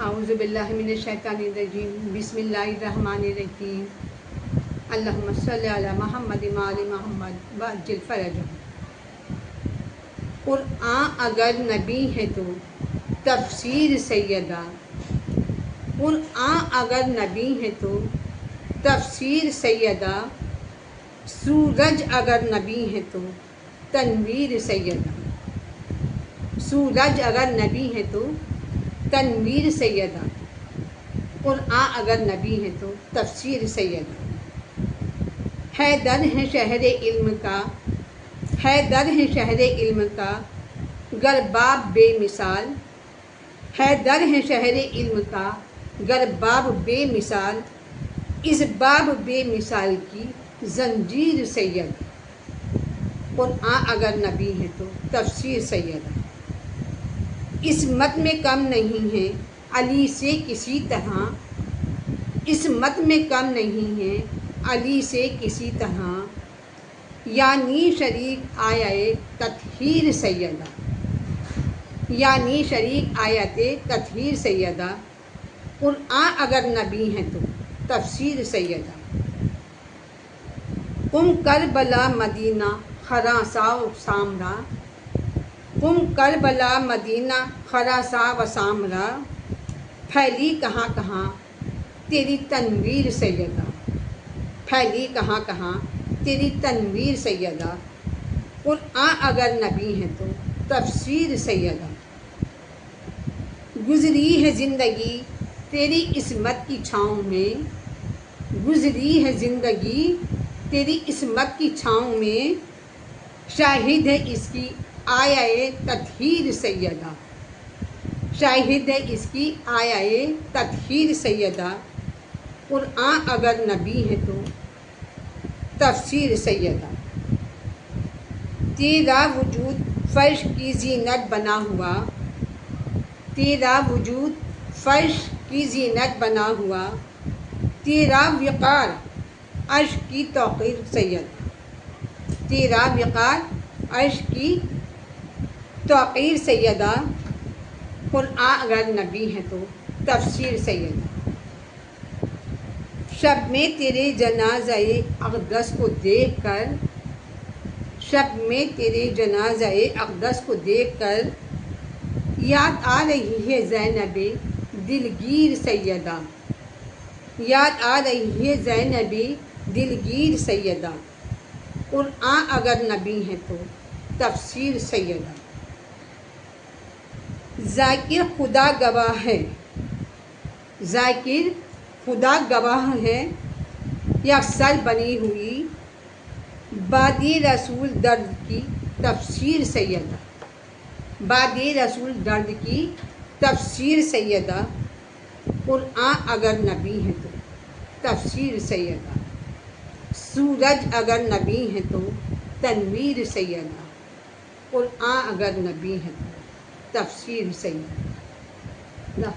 اعوذ باللہ من الشیطان الرجیم بسم اللہ الرحمن الرحیم اللہم صلی علی محمد وآل محمد وعجل فرجہم۔ قرآن اگر نبی ہے تو تفسیر سیدہ، قرآن اگر نبی ہے تو تفسیر سیدہ، سورج اگر نبی ہے تو تنویر سیدہ، سورج اگر نبی ہے تو تنویر سیدہ، قرآن اگر نبی ہے تو تفسیر سیدہ۔ حیدر ہے شہر علم کا، حیدر ہے شہر علم کا گر باب بے مثال، حیدر ہے شہر علم کا گر باب بے مثال، اس باب بے مثال کی زنجیر سیدہ، قرآن اگر نبی ہے تو تفسیر سیدہ۔ عصمت میں کم نہیں ہے علی سے کسی طرح، عصمت میں کم نہیں ہے علی سے کسی طرح، یعنی شریک آیت تطہیر سیدہ، یعنی شریک آیت تطہیر سیدہ، قرآن اگر نبی ہے تو تفسیر سیدہ۔ قم کربلا مدینہ خراساں و سامرا، قم کربلا مدینہ خراساں و سامرا، پھیلی کہاں کہاں تیری تنویر سیدہ، پھیلی کہاں کہاں تیری تنویر سیدہ، قرآن اگر نبی ہے تو تفسیر سیدہ۔ گزری ہے زندگی تیری عصمت کی چھاؤں میں، گزری ہے زندگی تیری عصمت کی چھاؤں میں، شاہد ہے اس کی آیہ تطہیر سیدہ، شاہد ہے اس کی آیہ تطہیر سیدہ، قرآن اگر نبی ہے تو تفسیر سیدہ۔ تیرا وجود فرش کی زینت بنا ہوا، تیرا وجود فرش کی زینت بنا ہوا، تیرا وقار عرش کی توقیر سیدہ، تیرا وقار عرش کی توقیر سیدہ، قرآن اگر نبی ہے تو تفسیر سیدہ۔ شب میں تیرے جنازۂ اقدس کو دیکھ کر، شب میں تیرے جنازۂ اقدس کو دیکھ کر، یاد آ رہی ہے زینب دلگیر سیدہ، یاد آ رہی ہے زینب دلگیر سیدہ، قرآن اگر نبی ہے تو تفسیر سیدہ۔ ذاکر خدا گواہ ہے، ذاکر خدا گواہ ہے، یکسر بنی ہوئی بادِ رسول درد کی تفسیر سیدہ، بادِ رسول درد کی تفسیر سیدہ، قرآن اگر نبی ہے تو تفسیر سیدہ۔ سورج اگر نبی ہے تو تنویر سیدہ، قرآن اگر نبی ہے تو تفسیر سیدہ۔